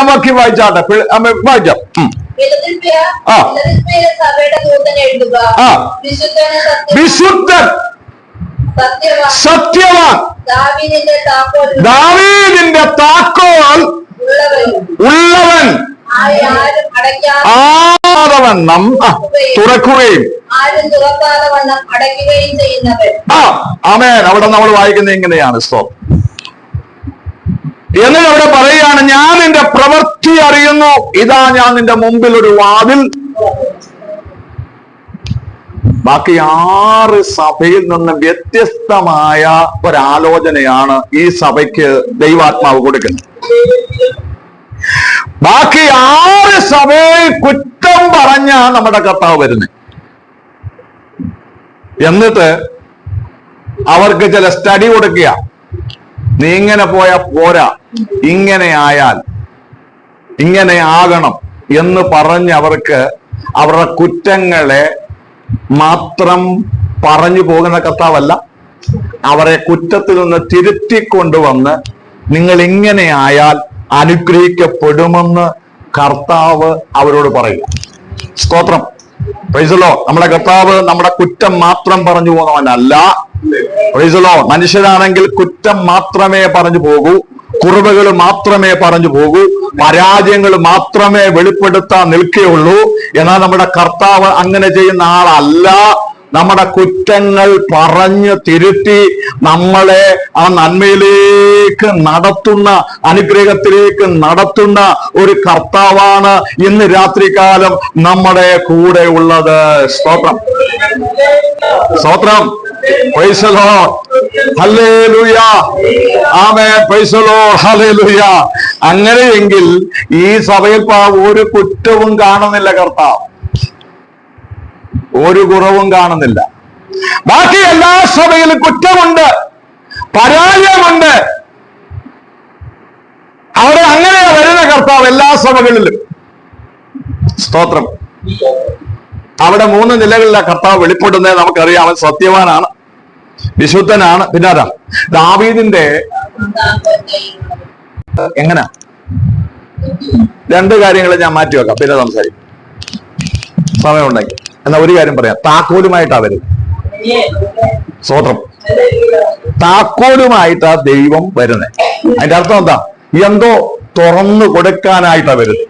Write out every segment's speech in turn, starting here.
5-ാം വാക്യം വായിച്ചാട്ടെ, വായിക്കാം. വിശുദ്ധൻ സത്യവാൻ ദാവീദിന്റെ താക്കോൽ ഉള്ളവൻ ആവണ്ണം തുറക്കുകയും ആമേൻ. അവിടെ നമ്മൾ വായിക്കുന്നത് ഇങ്ങനെയാണ്, എന്നിട്ട് അവിടെ പറയുകയാണ്, ഞാൻ നിന്റെ പ്രവൃത്തി അറിയുന്നു, ഇതാ ഞാൻ നിന്റെ മുമ്പിൽ ഒരു വാതിൽ. ബാക്കി 6 സഭയിൽ നിന്ന് വ്യത്യസ്തമായ ഒരാലോചനയാണ് ഈ സഭയ്ക്ക് ദൈവാത്മാവ് കൊടുക്കുന്നത്. ബാക്കി 6 സഭയിൽ കുറ്റം പറഞ്ഞ നമ്മുടെ കർത്താവ് വരുന്നത്. എന്നിട്ട് അവർക്ക് ചില സ്റ്റഡി കൊടുക്കുക. നീ ഇങ്ങനെ പോയാ പോരാ, ഇങ്ങനെ ആയാൽ ഇങ്ങനെ ആകണം എന്ന് പറഞ്ഞ് അവർക്ക് അവരുടെ കുറ്റങ്ങളെ മാത്രം പറഞ്ഞു പോകുന്ന കർത്താവല്ല, അവരെ കുറ്റത്തിൽ നിന്ന് തിരുത്തിക്കൊണ്ടുവന്ന് നിങ്ങൾ ഇങ്ങനെ ആയാൽ അനുഗ്രഹിക്കപ്പെടുമെന്ന് കർത്താവ് അവരോട് പറയുക. സ്തോത്രം, പ്രൈസ് ദി ലോർഡ്. നമ്മുടെ കർത്താവ് നമ്മുടെ കുറ്റം മാത്രം പറഞ്ഞു പോകുന്നവനല്ല. Praise the lord. മനുഷ്യരാണെങ്കിൽ കുറ്റം മാത്രമേ പറഞ്ഞു പോകൂ, കുറവുകൾ മാത്രമേ പറഞ്ഞു പോകൂ, പരാജയങ്ങൾ മാത്രമേ വെളിപ്പെടുത്താൻ നിൽക്കുകയുള്ളൂ. എന്നാൽ നമ്മുടെ കർത്താവ് അങ്ങനെ ചെയ്യുന്ന ആളല്ല. നമ്മുടെ കുറ്റങ്ങൾ പറഞ്ഞു തിരുത്തി നമ്മളെ ആ നന്മയിലേക്ക് നടത്തുന്ന, അനുഗ്രഹത്തിലേക്ക് നടത്തുന്ന ഒരു കർത്താവാണ് ഇന്ന് രാത്രികാലം നമ്മുടെ കൂടെ ഉള്ളത്. സ്തോത്രം, സ്തോത്രം, praise the lord, hallelujah, amen, praise the lord, hallelujah. അങ്ങനെയെങ്കിൽ ഈ സഭയിൽ ഒരു കുറ്റവും കാണുന്നില്ല കർത്താവ്, ഒരു കുറവും കാണുന്നില്ല. ബാക്കി എല്ലാ സഭയിലും കുറ്റമുണ്ട്, പരാജയമുണ്ട്. അവിടെ അങ്ങനെയാ വരുന്ന കർത്താവ് എല്ലാ സഭകളിലും. സ്തോത്രം. അവിടെ 3 നിലകളിലാണ് കർത്താവ് വെളിപ്പെടുന്നത്. നമുക്കറിയാം, അവൻ സത്യവാനാണ്, വിശുദ്ധനാണ്, പിന്നെ ആരാ? ദാവീദിന്റെ എങ്ങനെ 2 കാര്യങ്ങൾ ഞാൻ മാറ്റി വെക്കാം, പിന്നെ സംസാരിക്കും സമയമുണ്ടെങ്കിൽ. എന്നാ ഒരു കാര്യം പറയാം, താക്കോലുമായിട്ടാ വരുന്നത്. സ്തോത്രം. താക്കോലുമായിട്ടാ ദൈവം വരുന്നത്. അതിന്റെ അർത്ഥം എന്താ? എന്തോ തുറന്നു കൊടുക്കാനായിട്ടാ വരുന്നത്.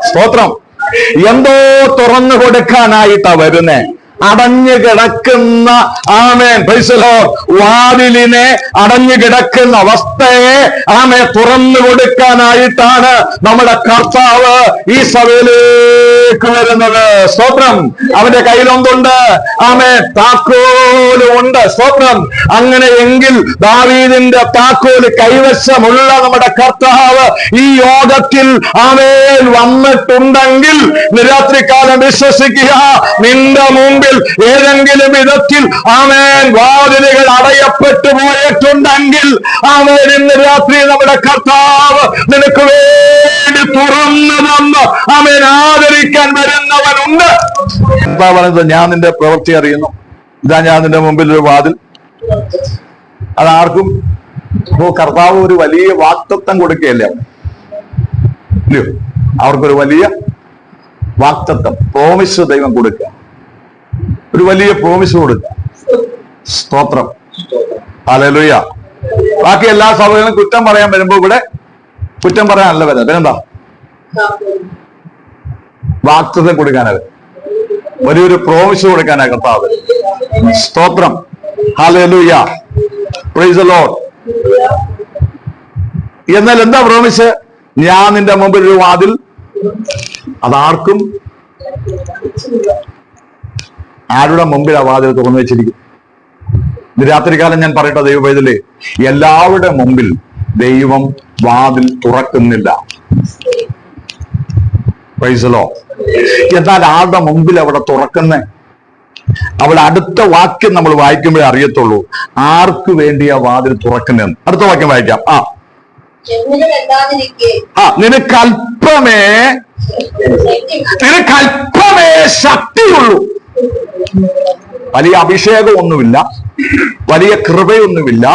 സ്തോത്രം. എന്തോ തുറന്നു കൊടുക്കാനായിട്ടാ വരുന്നേ. അടഞ്ഞു കിടക്കുന്ന, ആമേൻ, പ്രൈസ് ദി ലോർഡ്, വാതിലിനെ അടഞ്ഞു കിടക്കുന്ന അവസ്ഥയെ തുറന്നു കൊടുക്കാനായിട്ടാണ് നമ്മുടെ കർത്താവ് ഈ സഭയിലേക്ക് വരുന്നത്. സ്തോത്രം. അവന്റെ കയ്യിലൊന്നുണ്ട്, താക്കോലും ഉണ്ട്. സ്തോത്രം. അങ്ങനെയെങ്കിൽ ദാവീദിന്റെ താക്കോല് കൈവശമുള്ള നമ്മുടെ കർത്താവ് ഈ യോഗത്തിൽ വന്നിട്ടുണ്ടെങ്കിൽ രാത്രികാലം വിശ്വസിക്കുക, നിന്റെ മുമ്പിൽ ഏതെങ്കിലും വിധത്തിൽ വാതിലുകൾ അടയപ്പെട്ടു പോയിട്ടുണ്ടെങ്കിൽ ഇന്ന് രാത്രി നമ്മുടെ കർത്താവ് നിനക്ക് വേണ്ടി തുറന്നു തന്ന് ആദരിക്കാൻ വരുന്നവനുണ്ട്. എന്താ പറയുന്നത്? ഞാൻ നിന്റെ പ്രവൃത്തി അറിയുന്നു, ഇതാ ഞാൻ നിന്റെ മുമ്പിൽ ഒരു വാതിൽ. അതാർക്കും കർത്താവ് ഒരു വലിയ വാഗ്ദത്തം കൊടുക്കുകയല്ലേ, ഇല്ലയോ? അവർക്കൊരു വലിയ വാഗ്ദത്തം, പ്രോമിസ് ദൈവം കൊടുക്കുക, ഒരു വലിയ പ്രോമിസ് കൊടുക്കുക. സ്തോത്രം, ഹല്ലേലൂയ. ബാക്കി എല്ലാ സഭകളും കുറ്റം പറയാൻ വരുമ്പോ ഇവിടെ കുറ്റം പറയാനല്ല വരുന്നത്, പിന്നെന്താ? വാഗ്ദത്തം കൊടുക്കാനാണ്, വലിയൊരു പ്രോമിസ് കൊടുക്കാനാ കർത്താവ്. സ്തോത്രം, ഹല്ലേലൂയ, പ്രൈസ് ദി ലോർഡ്. എന്നാൽ എന്താ പ്രോമിസ്? ഞാൻ നിന്റെ മുമ്പിൽ ഒരു വാതിൽ, അതാർക്കും, ആരുടെ മുമ്പിൽ ആ വാതിൽ തുറന്നു വെച്ചിരിക്കും? ഇത് രാത്രികാലം ഞാൻ പറയട്ടെ ദൈവ പൈതലേ, എല്ലാവരുടെ മുമ്പിൽ ദൈവം വാതിൽ തുറക്കുന്നില്ല. Price the lord. എന്നാൽ ആരുടെ മുമ്പിൽ അവിടെ തുറക്കുന്നേ? അവിടെ അടുത്ത വാക്യം നമ്മൾ വായിക്കുമ്പോഴേ അറിയത്തുള്ളൂ ആർക്ക് വേണ്ടിയാ വാതിൽ തുറക്കുന്നതെന്ന്. അടുത്ത വാക്യം വായിക്കാം. നിനക്കൽപ്പമേ ശക്തിയുള്ളൂ. വലിയ അഭിഷേകമൊന്നുമില്ല, വലിയ കൃപയൊന്നുമില്ല,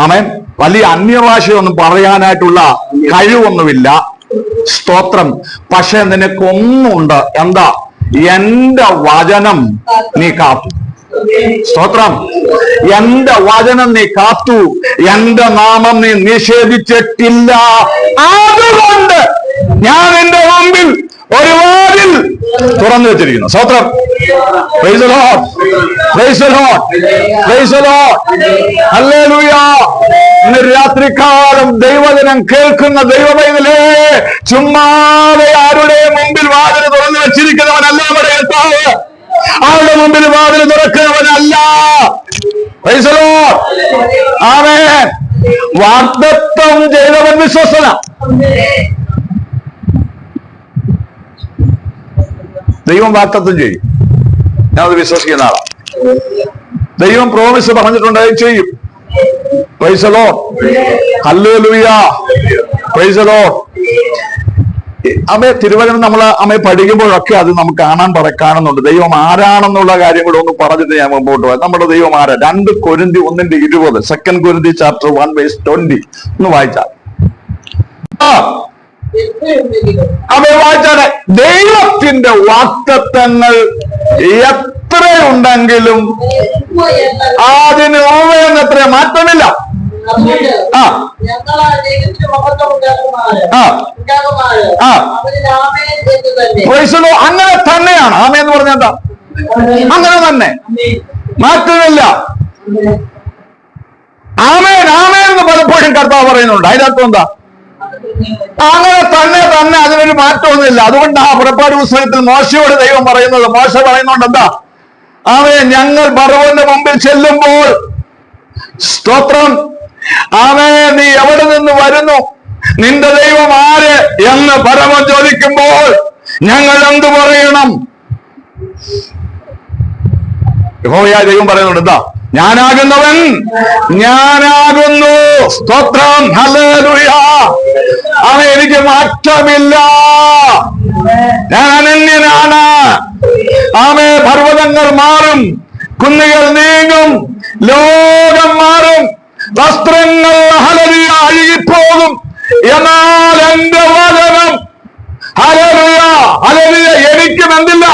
ആമേൻ. വലിയ അന്യഭാഷയൊന്നും പറയാനായിട്ടുള്ള കഴിവൊന്നുമില്ല. സ്തോത്രം. പക്ഷെ നിനക്കൊന്നുണ്ട്. എന്താ? എന്റെ വചനം നീ കാത്തു. സ്തോത്രം. എന്റെ വചനം നീ കാത്തു, എന്റെ നാമം നീ നിഷേധിച്ചിട്ടില്ല. അതുകൊണ്ട് ഞാൻ എന്റെ മുമ്പിൽ ഒരു വാതിൽ തുറന്നു വെച്ചിരിക്കുന്നു. സ്തോത്രം. Praise the lord, praise the lord, praise the lord. Hallelujah. ഇന്ന് രാത്രികാലം ദൈവവചനം കേൾക്കുന്ന ദൈവമൈതലേ, ചുമ്മാതെ ആരുടെ മുമ്പിൽ വാതിൽ തുറന്നു വെച്ചിരിക്കുന്നവനല്ല നമ്മുടെ കർത്താവ്. ആരുടെ മുമ്പിൽ വാതിൽ തുറക്കുന്നവനല്ല. Praise the lord. ആമേൻ. വാഗ്ദത്തം ചെയ്തവൻ വിശ്വസ്തന. ദൈവം വാഗ്ദത്തം ചെയ്യും. ഞാനത് വിശ്വസിക്കുന്ന ആളാണ്. ദൈവം പ്രോമിസ് പറഞ്ഞിട്ടുണ്ട്, ചെയ്യും. Price the lord. Hallelujah. Praise the Lord. തിരുവചനം നമ്മൾ പഠിക്കുമ്പോഴൊക്കെ അത് നമുക്ക് കാണുന്നുണ്ട്. ദൈവം ആരാണെന്നുള്ള കാര്യം കൂടെ ഒന്ന് പറഞ്ഞിട്ട് ഞാൻ മുമ്പോട്ട് പോകാം. നമ്മുടെ ദൈവം ആരാ? 2 കൊരിന്തി 1:20, 2 കൊരിന്തി ചാപ്റ്റർ 1:20 ഒന്ന് വായിച്ചാൽ. വായിച്ചാൽ ദൈവത്തിന്റെ വാഗ്ദത്തങ്ങൾ എത്രയുണ്ടെങ്കിലും അതിന് എത്ര മാറ്റമില്ല. അങ്ങനെ തന്നെയാണ്. ആമേൻ എന്ന് പറഞ്ഞാൽ എന്താ? അങ്ങനെ തന്നെ, മാറ്റമില്ല. ആമേൻ ആമേൻ എന്ന് പലപ്പോഴും കർത്താവ് പറയുന്നുണ്ട്. അതിനകത്ത് എന്താ? അങ്ങനെ തന്നെ, അതിനൊരു മാറ്റമൊന്നുമില്ല. അതുകൊണ്ട് ആ പുറപ്പാട് പുസ്തകത്തിൽ മോശയോട് ദൈവം പറയുന്നത്, മോശ പറയുന്നുണ്ട് എന്താ? ആമേൻ, ഞങ്ങൾ ഫറവോന്റെ മുമ്പിൽ ചെല്ലുമ്പോൾ, സ്തോത്രം, ആമേൻ, നീ എവിടെ നിന്ന് വരുന്നു, നിന്റെ ദൈവം ആര് എന്ന് ഫറവോൻ ചോദിക്കുമ്പോൾ ഞങ്ങൾ എന്തു പറയണം? യഹോവയായ ദൈവം പറയുന്നുണ്ട് എന്താ? ഞാനാകുന്നവൻ ഞാനാകുന്നു. സ്തോത്രം. ഹല്ലേലൂയ. അവൻ എനിക്ക് മാറ്റമില്ല. ഞാൻ അനന്യനാണ്. ആമേ. പർവ്വതങ്ങൾ മാറും, കുന്നുകൾ നീങ്ങും, ലോകം മാറും, വസ്ത്രങ്ങൾ ഹല്ലേലൂയ അഴുകിപ്പോകും, എന്നാൽ എന്റെ വചനം ഹല്ലേലൂയ ഹല്ലേലൂയ എനിക്കും എന്തില്ല.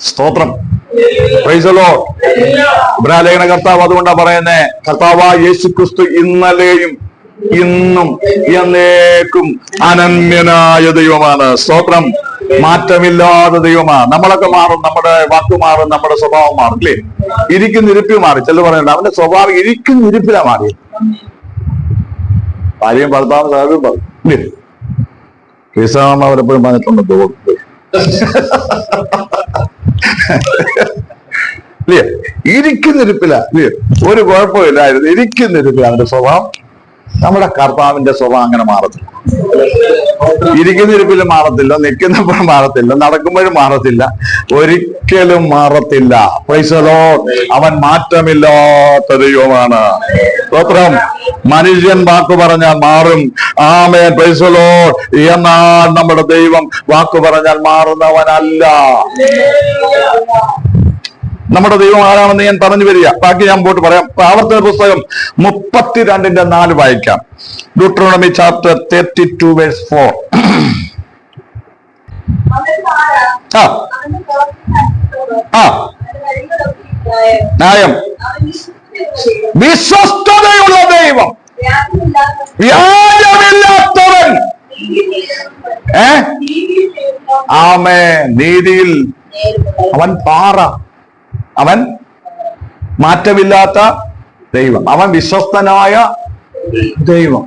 സ്തോത്രം. Praise the Lord. ഇബ്രാഹിം കർത്താവ് അതുകൊണ്ടാ പറയുന്നേ, കർത്താവായ യേശുക്രിസ്തു ഇന്നലെയും ഇന്നും എന്നേക്കും അനന്യനായ ദൈവമാണ്. സ്തോത്രം. മാറ്റമില്ലാത്ത ദൈവമാണ്. നമ്മളൊക്കെ മാറും, നമ്മുടെ വാക്ക് മാറും, നമ്മുടെ സ്വഭാവം മാറും, അല്ലേ? ഇരിപ്പിൽ മാറി. ചില പറയണ്ട, അവന്റെ സ്വഭാവം ഇരിപ്പിലാ മാറി. ഭാര്യയും ഭർത്താവും സാഹചര്യം പറയും, ഇല്ലേ? ക്രിസ്താവ് അവരെപ്പോഴും പറഞ്ഞിട്ടുണ്ട് തോന്നുന്നു. ഇല്ലേ? ഇരിക്കുന്നിരിപ്പില്ല, ഇല്ലേ? ഒരു കുഴപ്പമില്ലായിരുന്നു. ഇരിക്കുന്നിരിപ്പില്ല അവന്റെ സ്വഭാവം. നമ്മുടെ കർത്താവിന്റെ സ്വഭാവം അങ്ങനെ മാറത്തില്ല. ഇരിക്കുന്നിരിപ്പിലും മാറത്തില്ല, നിൽക്കുന്നപ്പോഴും മാറത്തില്ല, നടക്കുമ്പോഴും മാറത്തില്ല, ഒരിക്കലും മാറത്തില്ല. Praise the lord. അവൻ മാറ്റമില്ലാത്ത ദൈവമാണ്. സ്തോത്രം. മനുഷ്യൻ വാക്ക് പറഞ്ഞാൽ മാറും. ആമേൻ. Praise the lord. എന്നാൽ നമ്മുടെ ദൈവം വാക്ക് പറഞ്ഞാൽ മാറുന്നവനല്ല. നമ്മുടെ ദൈവം ആരാണെന്ന് ഞാൻ പറഞ്ഞു വരിക. ബാക്കി ഞാൻ പോയിട്ട് പറയാം. ആവർത്തന പുസ്തകം 32:4 വായിക്കാം. Deuteronomy chapter 32:4. ന്യായം. വിശ്വസ്തതയുള്ള ദൈവം, വ്യാജമില്ലാത്തവൻ. ആമേ. നീതിയിൽ അവൻ പാറ, അവൻ മാറ്റമില്ലാത്ത ദൈവം, അവൻ വിശ്വസ്തനായ ദൈവം.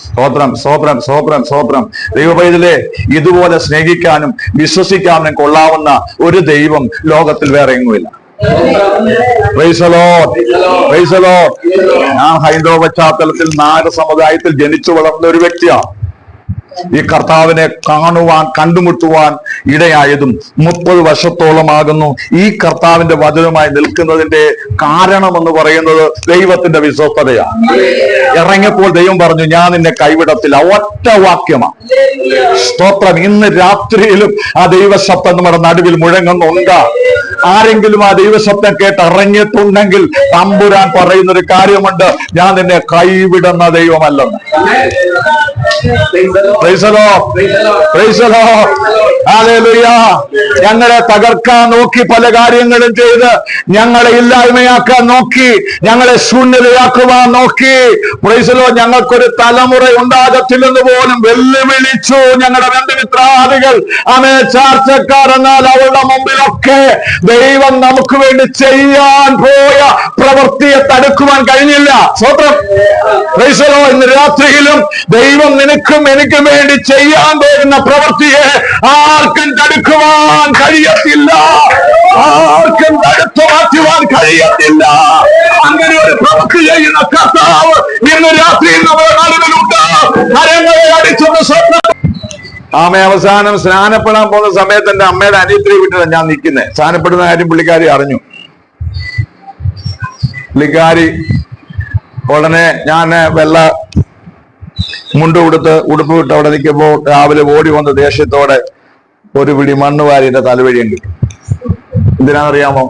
സ്തോത്രം, സ്തോത്രം, സ്തോത്രം, സ്തോത്രം. ദൈവപൈതലേ, ഇതുപോലെ സ്നേഹിക്കാനും വിശ്വസിക്കാനും കൊള്ളാവുന്ന ഒരു ദൈവം ലോകത്തിൽ വേറെ എങ്ങുമില്ല. Praise the lord, praise the lord. ഞാൻ ഹൈന്ദവ പശ്ചാത്തലത്തിൽ നായർ സമുദായത്തിൽ ജനിച്ചു വളർന്ന ഒരു വ്യക്തിയാണ്. ഈ കർത്താവിനെ കാണുവാൻ, കണ്ടുമുട്ടുവാൻ ഇടയായതും 30 വർഷത്തോളമാകുന്നു. ഈ കർത്താവിന്റെ വചനവുമായി നിൽക്കുന്നതിന്റെ കാരണമെന്ന് പറയുന്നത് ദൈവത്തിന്റെ വിശ്വസ്തതയാണ്. ഇറങ്ങിയപ്പോൾ ദൈവം പറഞ്ഞു, ഞാൻ നിന്നെ കൈവിടത്തില്ല. ഒറ്റ വാക്യമാണ്. സ്തോത്രം. ഇന്ന് രാത്രിയിലും ആ ദൈവശബ്ദം നമ്മുടെ നടുവിൽ മുഴങ്ങുന്നുണ്ട്. ആരെങ്കിലും ആ ദൈവശബ്ദം കേട്ട് ഇറങ്ങിയിട്ടുണ്ടെങ്കിൽ തമ്പുരാൻ പറയുന്നൊരു കാര്യമുണ്ട്, ഞാൻ നിന്നെ കൈവിടുന്ന ദൈവമല്ലെന്ന്. ഞങ്ങളെ തകർക്കാൻ നോക്കി, പല കാര്യങ്ങളും ചെയ്ത് ഞങ്ങളെ ഇല്ലായ്മയാക്കാൻ നോക്കി, ഞങ്ങളെ ശൂന്യതയാക്കുവാൻ നോക്കി. പ്രൈസലോ, ഞങ്ങൾക്കൊരു തലമുറ ഉണ്ടാകത്തില്ലെന്ന് പോലും വെല്ലുവിളിച്ചു ഞങ്ങളുടെ ബന്ധുമിത്രാദികൾ. ചാർച്ചക്കാർ. എന്നാൽ അവരുടെ മുമ്പിലൊക്കെ ദൈവം നമുക്ക് വേണ്ടി ചെയ്യാൻ പോയ പ്രവൃത്തിയെ തടുക്കുവാൻ കഴിഞ്ഞില്ല. സ്വന്തം പ്രൈസലോ, ഇന്ന് രാത്രിയിലും ദൈവം നിനക്കും എനിക്കും വേണ്ടി ചെയ്യാൻ പോകുന്ന പ്രവൃത്തിയെ ആർക്കും തടുക്കുവാൻ കഴിയത്തില്ല, ആർക്കും തടുത്തു മാറ്റുവാൻ കഴിയത്തില്ല. അങ്ങനെ ഒരു പ്രവൃത്തി ചെയ്യുന്ന കർത്താവ് ഇന്ന് രാത്രിയിൽ നമ്മുടെ നടുവിലുണ്ട്. കരങ്ങളെ അടിച്ചൊന്ന് സ്വപ്നം. അവസാനം സ്നാനപ്പെടാൻ പോകുന്ന സമയത്ത് എന്റെ അമ്മയുടെ അനിയത്തിനെ വിട്ടിട്ടാണ് ഞാൻ നിൽക്കുന്നത്. സ്നാനപ്പെടുന്ന കാര്യം പുള്ളിക്കാരി അറിഞ്ഞു. പുള്ളിക്കാരി ഉടനെ ഞാൻ വെള്ള മുണ്ട് കൊടുത്ത് ഉടുപ്പ് വിട്ട് അവിടെ നിൽക്കുമ്പോൾ രാവിലെ ഓടി വന്ന് ദേഷ്യത്തോടെ ഒരു പിടി മണ്ണ് വാരി എന്റെ തലവഴിയും കിട്ടും. എന്തിനാണെന്നറിയാമോ?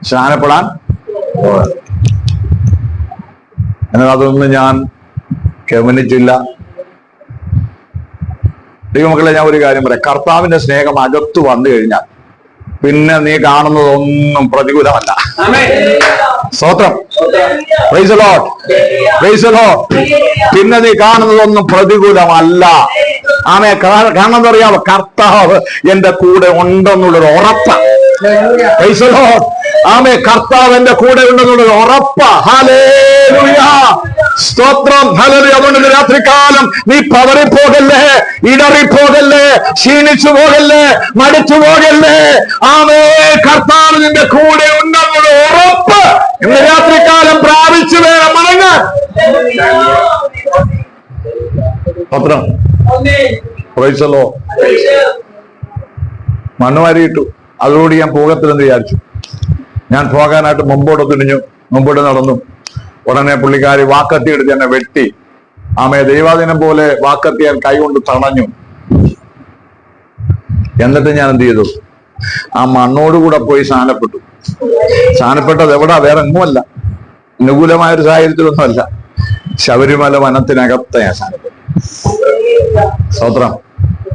സ്നാനപ്പെടാൻ. എന്നാൽ അതൊന്നും ഞാൻ ഗമനിച്ചില്ല. ദൈവമക്കളെ, ഞാൻ ഒരു കാര്യം പറയാം. കർത്താവിന്റെ സ്നേഹം അകത്തു വന്നു കഴിഞ്ഞാൽ പിന്നെ നീ കാണുന്നതൊന്നും പ്രതികൂലമല്ല. സ്തോത്രം. Praise the lord. Praise the Lord. പിന്നെ നീ കാണുന്നതൊന്നും പ്രതികൂലമല്ല. കാരണം എന്താ അറിയാമോ? കർത്താവ് എന്റെ കൂടെ ഉണ്ടെന്നുള്ളൊരു ഉറപ്പ്. Price the Lord. കർത്താവ് എന്റെ കൂടെ ഉണ്ടെന്നുള്ളൊരു ഉറപ്പ്. ഹല്ലേലൂയ. സ്തോത്രം. ഹല്ലേലൂയ. അതുകൊണ്ട് രാത്രികാലം നീ പതറിപ്പോകല്ലേ, ഇടറിപ്പോകല്ലേ, ക്ഷീണിച്ചു പോകല്ലേ, മടിച്ചു പോകല്ലേ. കർത്താവ് നിന്റെ കൂടെ ഉണ്ടെന്നുള്ള ഉറപ്പ് ഇന്ന് രാത്രികാലം പ്രാപിച്ചു വേണം മടങ്ങാൻ. സ്തോത്രം. Praise the Lord. മണ്ണ് വാരിയിട്ടു. അതോട് ഞാൻ പോകത്തില്ലെന്ന് വിചാരിച്ചു. ഞാൻ പോകാനായിട്ട് മുമ്പോട്ട് തിരിഞ്ഞു, മുമ്പോട്ട് നടന്നു. ഉടനെ പുള്ളിക്കാരി വാക്കത്തി എടുത്ത് എന്നെ വെട്ടി. ദൈവാദിനം പോലെ വാക്കത്തി ഞാൻ കൈകൊണ്ട് തടഞ്ഞു. എന്നിട്ട് ഞാൻ എന്ത് ചെയ്തു? ആ മണ്ണോടുകൂടെ പോയി സ്നാനപ്പെട്ടു. സ്നാനപ്പെട്ടത് എവിടാ? വേറെ എങ്ങുമല്ല, അനുകൂലമായൊരു സാഹചര്യത്തിലൊന്നുമല്ല. ശബരിമല വനത്തിനകത്ത് ഞാൻ സ്നാനപ്പെട്ടു. സ്തോത്രം.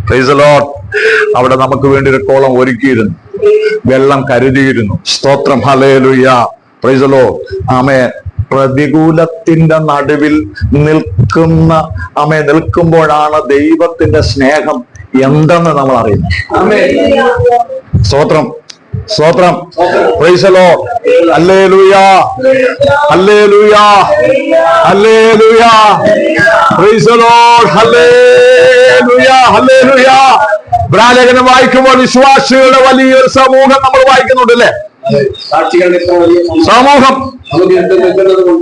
Praise the lord. അവിടെ നമുക്ക് വേണ്ടി ഒരു കോളം ഒരുക്കിയിരുന്നു, വെള്ളം കരുതിയിരുന്നു. സ്തോത്രം. ഹല്ലേലൂയ. Praise the lord. ആമേൻ. പ്രതികൂലത്തിന്റെ നടുവിൽ നിൽക്കുമ്പോഴാണ് ദൈവത്തിന്റെ സ്നേഹം എന്തെന്ന് നമ്മൾ അറിയുന്നത്. സ്തോത്രം. സ്തോത്രം. Praise the lord. ഹല്ലേലൂയ. ഹല്ലേലൂയ. ഹല്ലേലൂയ. Praise the lord. ഹല്ലേലൂയ. ഹല്ലേലൂയ. ലേഖനം വായിക്കുമ്പോൾ വിശ്വാസികളുടെ വലിയൊരു സമൂഹം നമ്മൾ വായിക്കുന്നുണ്ടല്ലേ? സമൂഹം,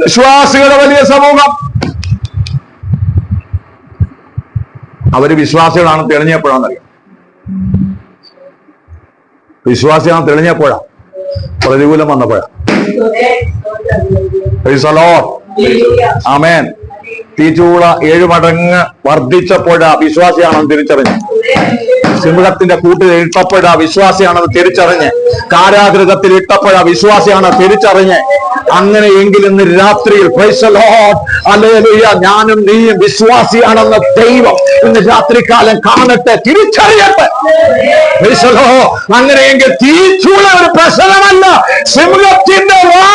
വിശ്വാസികളുടെ വലിയ സമൂഹം. അവര് വിശ്വാസികളാണ് തെളിഞ്ഞപ്പോഴാണെന്നറിയാം. വിശ്വാസിയാണ് തെളിഞ്ഞപ്പോഴാ, പ്രതികൂലം വന്നപ്പോഴാ. ആമേൻ. തീച്ചൂള 7 മടങ്ങ് വർദ്ധിച്ചപ്പോഴാ വിശ്വാസിയാണെന്ന് തിരിച്ചറിഞ്ഞു. സിംഹത്തിന്റെ കൂട്ടിൽ ഇട്ടപ്പോഴാ വിശ്വാസിയാണെന്ന് തിരിച്ചറിഞ്ഞ്. കാരാഗൃഹത്തിൽ ഇട്ടപ്പോഴാ വിശ്വാസിയാണ് തിരിച്ചറിഞ്ഞ്. അങ്ങനെയെങ്കിൽ ഇന്ന് രാത്രിയിൽ പ്രൈസ് ദി ലോർഡ്. ഹല്ലേലൂയ. ഞാനും നീയും വിശ്വാസിയാണെന്ന് ദൈവം ഇന്ന് രാത്രികാലം കാണട്ടെ, തിരിച്ചറിയട്ടെ. Price the Lord. അങ്ങനെയെങ്കിൽ തീച്ചൂള ഒരു പ്രശ്നമല്ല, സിംഹത്തിന്റെ വാ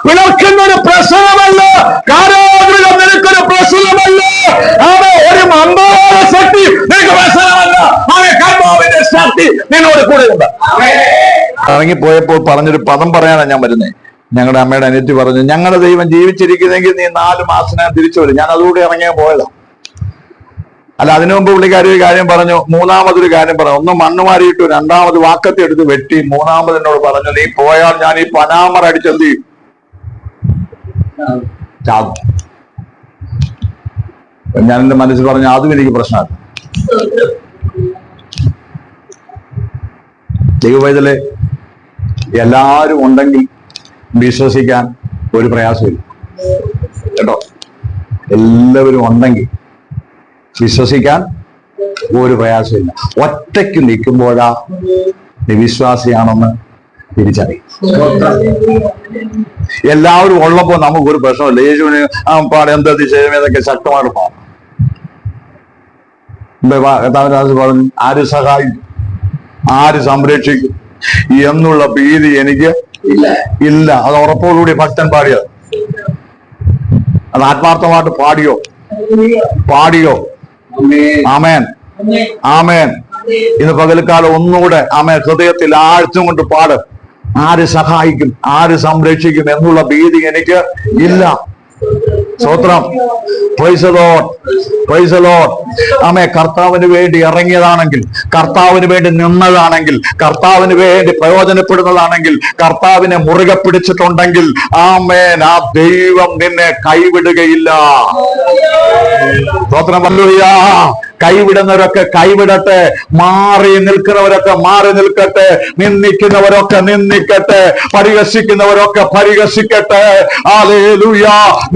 വിളക്കുന്ന ഒരു പ്രശ്നമല്ല, കാരാഗൃഹം നിനക്കൊരു പ്രശ്നമല്ല, ഒരു മന്ദമായ ശക്തി നിനക്ക് പ്രശ്നമല്ല. ശക്തി നിന്നോട് കൂടെ ഉണ്ട്. ഇറങ്ങിപ്പോയപ്പോൾ പറഞ്ഞൊരു പദം പറയാനാണ് ഞാൻ വരുന്നത്. ഞങ്ങളുടെ അമ്മയുടെ അനിയത്തി പറഞ്ഞു, ഞങ്ങളുടെ ദൈവം ജീവിച്ചിരിക്കുന്നെങ്കിൽ നീ 4 മാസത്തിനകം തിരിച്ചു വരും. ഞാൻ അതുകൂടി ഇറങ്ങിയ പോയതാ. അല്ല, അതിനു മുമ്പ് പുള്ളിക്കാരി ഒരു കാര്യം പറഞ്ഞു, മൂന്നാമതൊരു കാര്യം പറഞ്ഞു. ഒന്ന് മണ്ണ് മാറിയിട്ടു, രണ്ടാമത് വാക്കത്തി എടുത്ത് വെട്ടി, മൂന്നാമത് എന്നോട് പറഞ്ഞു, നീ പോയാൽ ഞാൻ ഈ പനാമറ അടിച്ചെന്ത് ചെയ്യും? ചാകും. ഞാൻ എന്റെ മനസ്സിൽ പറഞ്ഞു, അതും എനിക്ക് പ്രശ്നമാണ്. ദൈവവേദലെ എല്ലാവരും ഉണ്ടെങ്കിൽ വിശ്വസിക്കാൻ ഒരു പ്രയാസമില്ല കേട്ടോ. എല്ലാവരും ഉണ്ടെങ്കിൽ വിശ്വസിക്കാൻ ഒരു പ്രയാസമില്ല. ഒറ്റയ്ക്ക് നിൽക്കുമ്പോഴാ നീ വിശ്വാസിയാണെന്ന് തിരിച്ചറിയും. എല്ലാവരും ഉള്ളപ്പോ നമുക്കൊരു പ്രശ്നമില്ല. യേശുവിന് പാടെ എന്താ ചെയ്യുന്നതൊക്കെ ശക്തമായിട്ട് പാടും. പറഞ്ഞു, ആര് സഹായിക്കും, ആര് സംരക്ഷിക്കും എന്നുള്ള ഭീതി എനിക്ക് ഇല്ല. അത് ഉറപ്പോടുകൂടി ഭക്തൻ പാടിയത്. അത് ആത്മാർത്ഥമായിട്ട് പാടിയോ? ആമേൻ, ആമേൻ. ഇന്ന് പകൽക്കാലം ഒന്നുകൂടെ ആമേൻ ഹൃദയത്തിൽ ആഴ്ച കൊണ്ട് പാട്. ആര് സഹായിക്കും, ആര് സംരക്ഷിക്കും എന്നുള്ള ഭീതി എനിക്ക് ഇല്ല. സ്തോത്രം. Praise the lord, praise the Lord. ആമേ കർത്താവിന് വേണ്ടി ഇറങ്ങിയതാണെങ്കിൽ, കർത്താവിന് വേണ്ടി നിന്നതാണെങ്കിൽ, കർത്താവിന് വേണ്ടി പ്രയോജനപ്പെടുന്നതാണെങ്കിൽ, കർത്താവിനെ മുറുകെ പിടിച്ചിട്ടുണ്ടെങ്കിൽ ആമേൻ, ആ ദൈവം നിന്നെ കൈവിടുകയില്ല. സ്തോത്രം. ഹല്ലേലൂയ. കൈവിടുന്നവരൊക്കെ കൈവിടട്ടെ, മാറി നിൽക്കുന്നവരൊക്കെ മാറി നിൽക്കട്ടെ, നിന്ദിക്കുന്നവരൊക്കെ നിന്ദിക്കട്ടെ, പരിഹസിക്കുന്നവരൊക്കെ പരിഹസിക്കട്ടെ. ഹല്ലേലൂയ.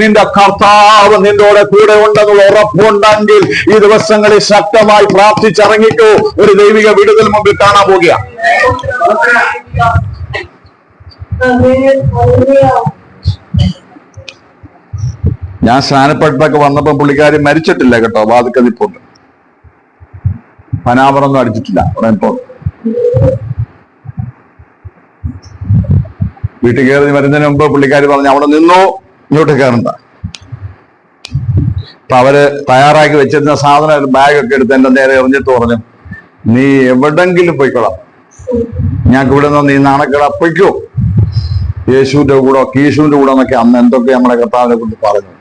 നിന്റെ കർത്താവ് നിന്നോട് കൂടെ ഉണ്ടെന്നുള്ള ഉറപ്പുണ്ടെങ്കിൽ ഈ ദിവസങ്ങളിൽ ശക്തമായി പ്രാർത്ഥിച്ചിറങ്ങിക്കോ. ഒരു ദൈവിക വിടുതൽ മുമ്പിൽ കാണാൻ പോകുക. ഞാൻ സ്നാനപ്പെട്ടൊക്കെ വന്നപ്പോ പുള്ളിക്കാരി മരിച്ചിട്ടില്ല കേട്ടോ, വാതുക്കതിപ്പുണ്ട്, പനാമറൊന്നും അടിച്ചിട്ടില്ല. ഇപ്പോ വീട്ടിൽ കയറി വരുന്നതിന് മുമ്പ് പുള്ളിക്കാരി പറഞ്ഞു, അവിടെ നിന്നോ, ഇങ്ങോട്ട് കയറണ്ട. അപ്പൊ അവര് തയ്യാറാക്കി വെച്ചിരുന്ന സാധനം ബാഗൊക്കെ എടുത്ത് എന്റെ നേരെ എറിഞ്ഞിട്ട് പറഞ്ഞു, നീ എവിടെങ്കിലും പോയിക്കൊള്ളാം, ഞങ്ങൾക്ക് ഇവിടെ നിന്ന് നീ നാണക്കേട പൊയ്ക്കോ, യേശുവിന്റെ കൂടെ കീശുവിന്റെ കൂടെ എന്നൊക്കെ അന്ന് എന്തൊക്കെ നമ്മളെ കർത്താവിനെ കൊണ്ട് പറഞ്ഞു.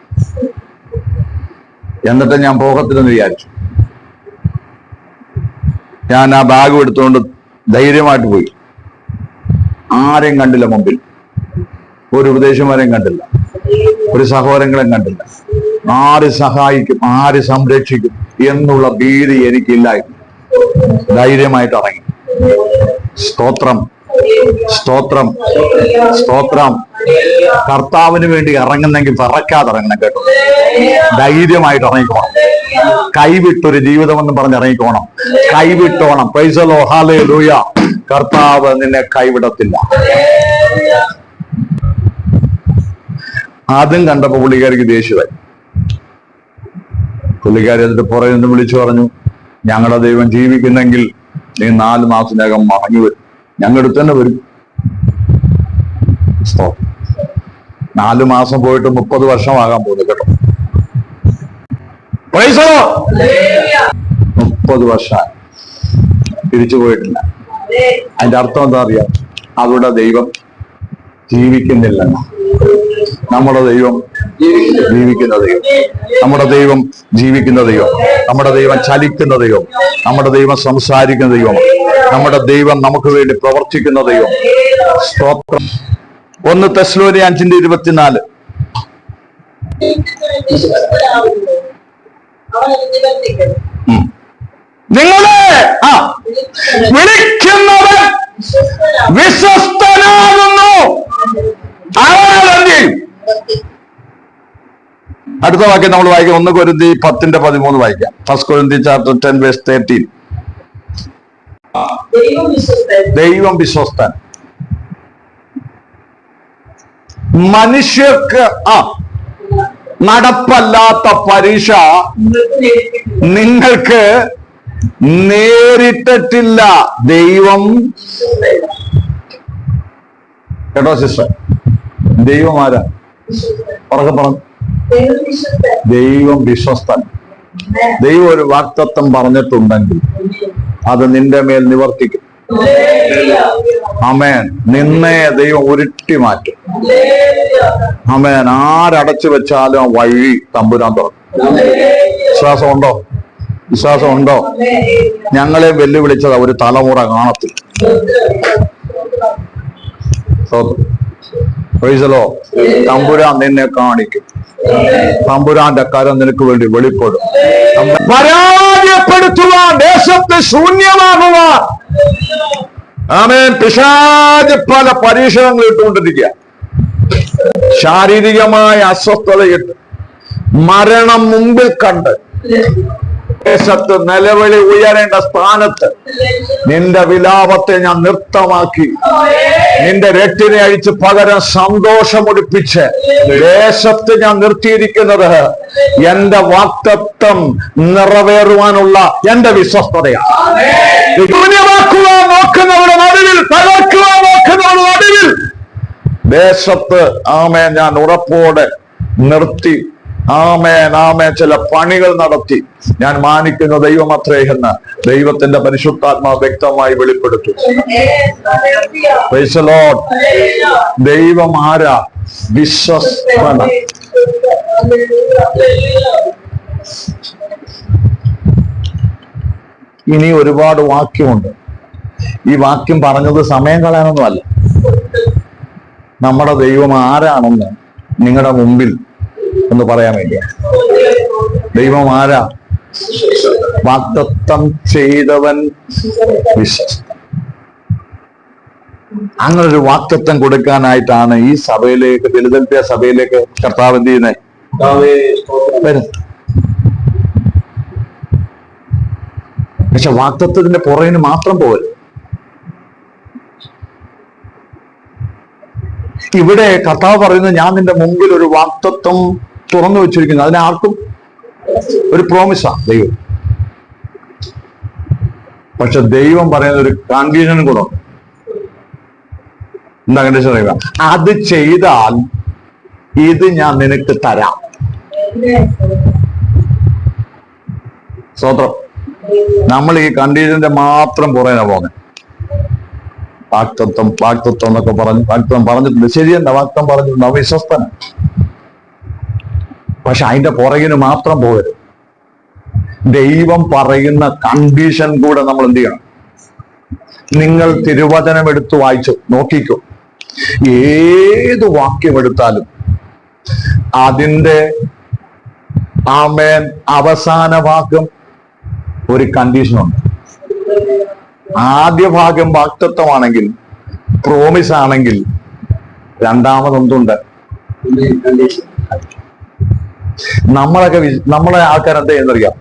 എന്നിട്ട് ഞാൻ പോകത്തില്ലെന്ന് വിചാരിച്ചു. ഞാൻ ആ ബാഗ് എടുത്തുകൊണ്ട് ധൈര്യമായിട്ട് പോയി. ആരെയും കണ്ടില്ല മുമ്പിൽ, ഒരു ഉപദേശമാരെയും കണ്ടില്ല, ഒരു സഹോദരങ്ങളെയും കണ്ടില്ല. ആര് സഹായിക്കും, ആര് സംരക്ഷിക്കും എന്നുള്ള ഭീതി എനിക്കില്ലായിരുന്നു. ധൈര്യമായിട്ട് ഇറങ്ങി. സ്തോത്രം, സ്തോത്രം, സ്തോത്രം. കർത്താവിന് വേണ്ടി ഇറങ്ങുന്നെങ്കിൽ പറക്കാതെ ഇറങ്ങണം കേട്ടോ. ധൈര്യമായിട്ട് ഇറങ്ങിക്കോണം. കൈവിട്ടൊരു ജീവിതമെന്ന് പറഞ്ഞ് ഇറങ്ങിക്കോണം. കൈവിട്ടോണം. Praise the lord. ഹല്ലേലൂയ. കർത്താവ് നിന്നെ കൈവിടത്തില്ല. അതും കണ്ടപ്പോ പുള്ളിക്കാരിക്ക് ദേഷ്യമായി. പുള്ളിക്കാരി എന്നിട്ട് പുറകെ നിന്ന് വിളിച്ചു പറഞ്ഞു, ഞങ്ങളുടെ ദൈവം ജീവിക്കുന്നെങ്കിൽ നീ 4 മാസത്തിനകം മടങ്ങി വരും, ഞങ്ങളുടെ തന്നെ വരും. 4 മാസം പോയിട്ട് 30 വർഷമാകാൻ പോകുന്നു കേട്ടോ. 30 വർഷമായി തിരിച്ചു പോയിട്ടില്ല. അതിന്റെ അർത്ഥം എന്താ അറിയാം? അവരുടെ ദൈവം ജീവിക്കുന്നില്ല. നമ്മുടെ ദൈവം ജീവിക്കുന്ന ദൈവം, നമ്മുടെ ദൈവം ജീവിക്കുന്ന ദൈവം, നമ്മുടെ ദൈവം ചലിക്കുന്ന ദൈവം, നമ്മുടെ ദൈവം സംസാരിക്കുന്ന ദൈവം, നമ്മുടെ ദൈവം നമുക്ക് വേണ്ടി പ്രവർത്തിക്കുന്ന ദൈവം. സ്തോത്രം. 1 തെസ്സലോനിക്കർ 5:24. നിങ്ങളെ വിളിക്കുന്നവൻ വിശ്വസ്തനാകുന്നു. അടുത്ത വാക്യം നമ്മൾ വായിക്കാം. 1 കൊരിന്ത്യർ 10:13 വായിക്കാം. 1 കൊരിന്ത്യർ chapter 10 verse 13. ദൈവം വിശ്വസ്തൻ. മനുഷ്യർക്ക് നടപ്പല്ലാത്ത പരീക്ഷ നിങ്ങൾക്ക് നേരിട്ടിട്ടില്ല. ദൈവം കേട്ടോ സിസ്റ്റർ, ദൈവം ആരാ? ഉറക്കെ പറഞ്ഞു. ദൈവം വിശ്വസ്തൻ. ദൈവം ഒരു വാഗ്ദത്തം പറഞ്ഞിട്ടുണ്ടെങ്കിൽ അത് നിന്റെ മേൽ നിവർത്തിക്കും. ആമേൻ. നിന്നെ ദൈവം ഉരുട്ടി മാറ്റും. ആമേൻ. ആരടച്ചു വെച്ചാലും ആ വഴി തമ്പുരാൻ തുറക്കും. വിശ്വാസമുണ്ടോ? വിശ്വാസമുണ്ടോ? ഞങ്ങളെ വെല്ലുവിളിച്ചത് ഒരു തലമുറ കാണത്തില്ല. തമ്പുരാൻ നിന്നെ കാണിക്കും. തമ്പുരാന്റെ കരം നിനക്ക് വേണ്ടി വെളിപ്പെടും. പരാജയപ്പെടുത്തുവാൻ, ദേശത്തെ ശൂന്യമാകുവാൻ ആമേൻ പിശാച് പല പരീക്ഷണങ്ങൾ ഇട്ടുകൊണ്ടിരിക്കുക. ശാരീരികമായ അസ്വസ്ഥതയിട്ട്, മരണം മുമ്പിൽ കണ്ട്, ദേശത്ത് നിലവിളി ഉയരേണ്ട സ്ഥാനത്ത് നിന്റെ വിലാപത്തെ ഞാൻ നൃത്തമാക്കി നിന്റെ രട്ടിനെ അഴിച്ച് പകരം സന്തോഷമൊടിപ്പിച്ച് ദേശത്ത് ഞാൻ നിർത്തിയിരിക്കുന്നത് എന്റെ വാഗ്ദത്തം നിറവേറുവാനുള്ള എന്റെ വിശ്വസ്തതയാണ്. ശൂന്യമാക്കുവാൻ നോക്കുന്നവരുടെ നടുവിൽ, തകർക്കുവാൻ നോക്കുന്നവരുടെ നടുവിൽ ദേശത്ത് ആമേൻ ഞാൻ ഉറപ്പോടെ നിർത്തി. ആമേൻ ആമേൻ ചില പണികൾ നടത്തി ഞാൻ മാനിക്കുന്ന ദൈവം അത്രേ എന്ന് ദൈവത്തിന്റെ പരിശുദ്ധാത്മാവ് വ്യക്തമായി വെളിപ്പെടുത്തും. Price the Lord. ദൈവം ആരാ? വിശ്വസ്തന. ഇനി ഒരുപാട് വാക്യമുണ്ട്. ഈ വാക്യം പറഞ്ഞത് സമയം കളയാനൊന്നുമല്ല. നമ്മുടെ ദൈവം ആരാണെന്ന് നിങ്ങളുടെ മുമ്പിൽ ഒന്ന് പറയാൻ വേണ്ടിയാ. ദൈവം ആരാ? വാഗ്ദത്തം ചെയ്തവൻ വിശ്വസ്തൻ. അങ്ങനെ ഒരു വാഗ്ദത്തം കൊടുക്കാനായിട്ടാണ് ഈ സഭയിലേക്ക്, ഫിലദൽഫിയ സഭയിലേക്ക് കർത്താവ് എന്ത് ചെയ്യുന്നത്? വരുന്നത്. പക്ഷെ വാഗ്ദത്തത്തിന്റെ പുറകിന് മാത്രം പോകരുത്. ഇവിടെ കർത്താവ് പറയുന്നത്, ഞാൻ നിന്റെ മുമ്പിൽ ഒരു വാഗ്ദത്തം തുറന്നു വെച്ചിരിക്കുന്നു. അതിനാർക്കും ഒരു പ്രോമിസാ ദൈവം. പക്ഷെ ദൈവം പറയുന്ന ഒരു കണ്ടീഷനും കൂടെ ഉണ്ട്. എന്താ കണ്ടീഷൻ അറിയുക? അത് ചെയ്താൽ ഇത് ഞാൻ നിനക്ക് തരാം. സ്തോത്രം. നമ്മൾ ഈ കണ്ടീഷന്റെ മാത്രം പുറകെ പോകുന്നത്. വാഗ്ദത്തം വാഗ്ദത്തം എന്നൊക്കെ പറഞ്ഞു, വാഗ്ദത്തം പറഞ്ഞിട്ടുണ്ട്, ശരിയല്ല, വാഗ്ദത്തം പറഞ്ഞിട്ടുണ്ട്, അവിശ്വസ്തന. പക്ഷെ അതിന്റെ പുറകിന് മാത്രം പോകരുത്. ദൈവം പറയുന്ന കണ്ടീഷൻ കൂടെ നമ്മൾ എന്ത് ചെയ്യണം? നിങ്ങൾ തിരുവചനം എടുത്ത് വായിച്ചു നോക്കിക്കോ. ഏത് വാക്യം എടുത്താലും അതിന്റെ ആമേൻ അവസാന ഭാഗം ഒരു കണ്ടീഷനുണ്ട്. ആദ്യ ഭാഗം വാഗ്ദത്തമാണെങ്കിൽ, പ്രോമിസ് ആണെങ്കിൽ, രണ്ടാമതൊന്നുണ്ട്. നമ്മളെ ആൾക്കാർ എന്താ ചെയ്യുന്നറിയാം?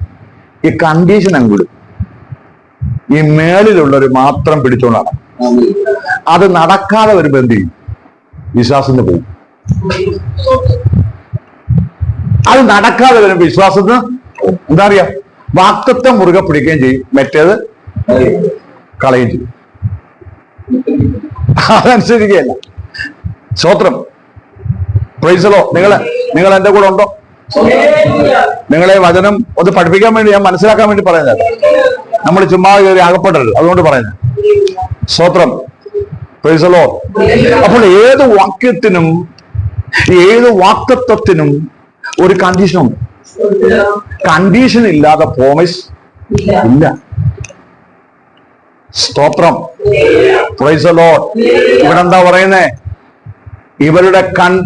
ഈ കണ്ടീഷൻ അങ്ങോട്ട് ഈ മേളിലുള്ളവർ മാത്രം പിടിച്ചോണ്ടാണ്. അത് നടക്കാതെ വരുമ്പോ എന്ത് ചെയ്യും? വിശ്വാസത്തിന് പോകും. അത് നടക്കാതെ വരുമ്പോ വിശ്വാസത്തിന് എന്താ അറിയാം? വാഗ്ദത്തം മുറുകെ പിടിക്കുകയും ചെയ്യും, മറ്റേത് കളയും ചെയ്യും. അതനുസരിക്കുകയല്ല. സ്തോത്രം. Praise the Lord. നിങ്ങൾ എന്റെ കൂടെ ഉണ്ടോ? നിങ്ങളെ വചനം ഒന്ന് പഠിപ്പിക്കാൻ വേണ്ടി, ഞാൻ മനസ്സിലാക്കാൻ വേണ്ടി പറയുന്നത്. നമ്മൾ ചുമ്മാ കയറി അകപ്പെടരുത്, അതുകൊണ്ട് പറയുന്നത്. സ്തോത്രം. Praise the Lord. അപ്പോൾ ഏത് വാക്യത്തിനും ഏത് വാഗ്ദത്തത്തിനും ഒരു കണ്ടീഷനുണ്ട്. കണ്ടീഷൻ ഇല്ലാതെ പ്രോമിസ് ഇല്ല. സ്തോത്രം. Praise the Lord. ഇവിടെ എന്താ പറയുന്നേ? ഇവരുടെ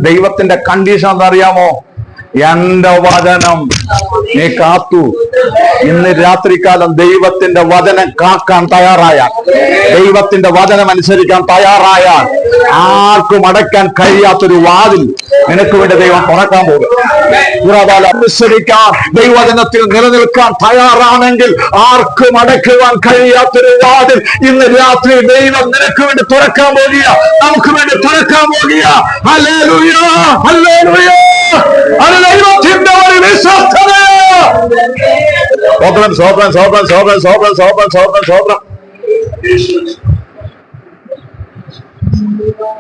ദൈവത്തിന്റെ കണ്ടീഷൻ എന്താ അറിയാമോ? എന്റെ വചനം നീ കാത്തു. ഇന്ന് രാത്രികാലം ദൈവത്തിന്റെ വചനം കാക്കാൻ തയ്യാറായാൽ, ദൈവത്തിന്റെ വചനം അനുസരിക്കാൻ തയ്യാറായാൽ, ആർക്കും അടയ്ക്കാൻ കഴിയാത്തൊരു വാതിൽ നിനക്ക് വേണ്ടി ദൈവം തുറക്കാൻ പോകും. അനുസരിക്കാൻ, ദൈവവചനത്തിൽ നിലനിൽക്കാൻ തയ്യാറാണെങ്കിൽ ആർക്കും അടയ്ക്കുവാൻ കഴിയാത്തൊരു വാതിൽ ഇന്ന് രാത്രി ദൈവം നിനക്ക് വേണ്ടി തുറക്കാൻ പോകുക, നമുക്ക് വേണ്ടി തുറക്കാൻ പോകുക. Hallelujah, hallelujah. ദൈവത്തിന്റെ ഒരു വിശ്വസ്തത. സ്തോത്രം, സ്തോത്രം, സ്തോത്രം, സ്തോത്രം, സ്തോത്രം, സ്തോത്രം, സ്തോത്രം, സ്തോത്രം.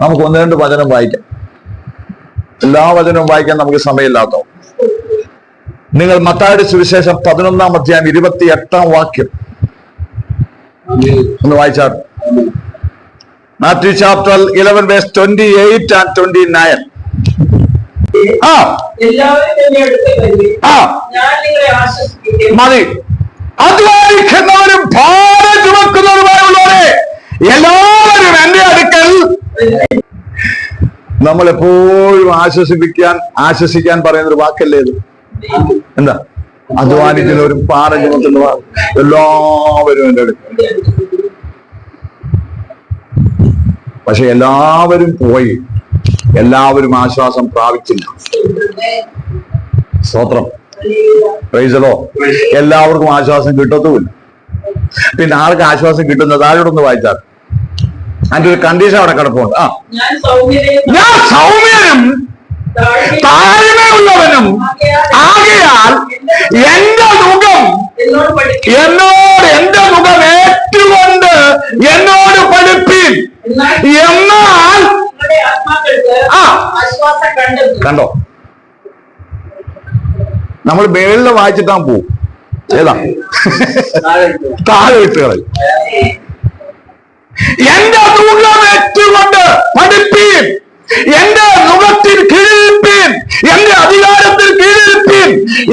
നമുക്ക് ഒന്ന് രണ്ട് വചനം വായിക്കാം. എല്ലാ വചനവും വായിക്കാൻ നമുക്ക് സമയമില്ലാത്തോ. നിങ്ങൾ മത്തായിയുടെ സുവിശേഷം 11-ാം അധ്യായം 28-ാം വാക്യം ഒന്ന് വായിച്ചാൽ. Matthew chapter 11 verse 28 and 29. മതി. അധ്വാനിക്കുന്നവരും ഭാരം ചുമക്കുന്നവരുമായുള്ളവരെ എല്ലാവരും എന്റെ അടുക്കൽ. നമ്മളെപ്പോഴും ആശ്വസിക്കാൻ പറയുന്നൊരു വാക്കല്ലേ ഇത്? എന്താ? അധ്വാനിക്കുന്നവരും ഭാരം ചുമക്കുന്നവരും എല്ലാവരും എന്റെ അടുക്കൽ. പക്ഷെ എല്ലാവരും പോയി, എല്ലാവരും ആശ്വാസം പ്രാപിച്ചില്ല. സ്തോത്രം. Praise the Lord. എല്ലാവർക്കും ആശ്വാസം കിട്ടത്തുമില്ല. പിന്നെ ആർക്ക് ആശ്വാസം കിട്ടുന്നത്? ആരോടൊന്ന് വായിച്ചാൽ അതിന്റെ ഒരു കണ്ടീഷൻ അവിടെ കിടപ്പുണ്ട്. ഞാൻ സൗമ്യനും താഴ്മയുള്ളവനും ആകയാൽ എന്റെ മുഖം എന്റെ മുഖം ഏറ്റുകൊണ്ട് എന്നോട് പഠിപ്പിൻ. എന്നാൽ കണ്ടോ, നമ്മൾ മേളിൽ വായിച്ചിട്ടാ പോവും. ഏതാ താഴെ വിട്ടുകളി. എന്റെ മുഖം ഏറ്റുകൊണ്ട് പഠിപ്പീൻ, എന്റെ മുഖത്തിൽ കീഴിൽപ്പീൻ, എന്റെ അധികാരത്തിൽ കീഴിൽപ്പീൻ,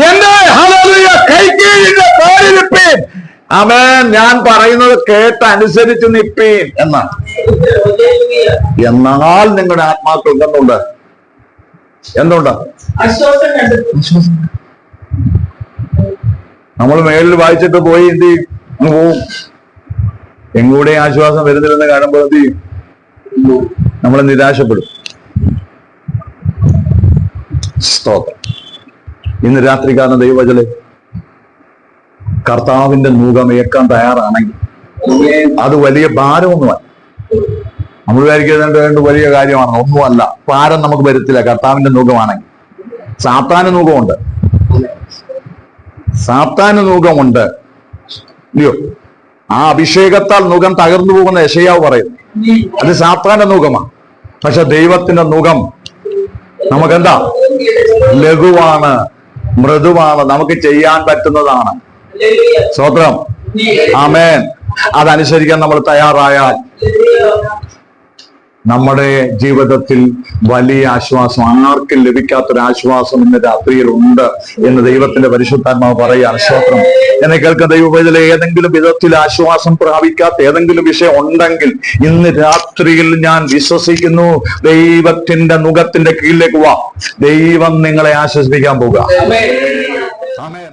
എന്റെ ഹല്ലേലൂയ കൈക്കീഴിന്റെ പേരിൽപ്പീൻ. ആമേൻ. ഞാൻ പറയുന്നത് കേട്ട് അനുസരിച്ച് നിൽപ്പീൻ എന്നാണ്. എന്നാൽ നിങ്ങളുടെ ആത്മാക്കൾക്ക് എന്തുണ്ട്? നമ്മൾ മേളിൽ വായിച്ചിട്ട് പോയി എന്ത് ചെയ്യും? പോവും. എങ്ങൂടെ ആശ്വാസം വരുന്നില്ലെന്ന് കാണുമ്പോൾ എന്ത് ചെയ്യും? നമ്മൾ നിരാശപ്പെടും. സ്തോത്രം. ഇന്ന് രാത്രികാലം ദൈവജലെ കർത്താവിന്റെ മുഖം ഏൽക്കാൻ തയ്യാറാണെങ്കിൽ അത് വലിയ ഭാരമൊന്നുമല്ല. നമ്മൾ വിചാരിക്കുന്നത് വലിയ കാര്യമാണ്. ഒന്നുമല്ല. ഭാരം നമുക്ക് വരത്തില്ല കർത്താവിന്റെ മുഖമാണെങ്കിൽ. സാത്താന് മുഖമുണ്ട്. സാത്താന് മുഖമുണ്ട്. ഇല്ലയോ? ആ അഭിഷേകത്താൽ മുഖം തകർന്നു പോകുന്ന യെശയ്യാവ് പറയുന്നു. അത് സാത്താന്റെ മുഖമാണ്. പക്ഷെ ദൈവത്തിന്റെ മുഖം നമുക്കെന്താ? ലഘുവാണ്, മൃദുവാണ്, നമുക്ക് ചെയ്യാൻ പറ്റുന്നതാണ്. സ്തോത്രം. ആമേൻ. അതനുസരിക്കാൻ നമ്മൾ തയ്യാറായാൽ നമ്മുടെ ജീവിതത്തിൽ വലിയ ആശ്വാസം, ആർക്കും ലഭിക്കാത്തൊരു ആശ്വാസം ഇന്ന് രാത്രിയിൽ ഉണ്ട് എന്ന് ദൈവത്തിന്റെ പരിശുദ്ധാത്മാവ് പറയുകയാണ്. സ്തോത്രം. എന്നെ കേൾക്കുന്ന ദൈവവേദന ഏതെങ്കിലും വിധത്തിൽ ആശ്വാസം പ്രാപിക്കാത്ത ഏതെങ്കിലും വിഷയം ഉണ്ടെങ്കിൽ ഇന്ന് രാത്രിയിൽ ഞാൻ വിശ്വസിക്കുന്നു, ദൈവത്തിന്റെ മുഖത്തിന്റെ കീഴിലേക്ക് വാ. ദൈവം നിങ്ങളെ ആശ്വസിപ്പിക്കാൻ പോകുക. ആമേൻ. ആമേൻ.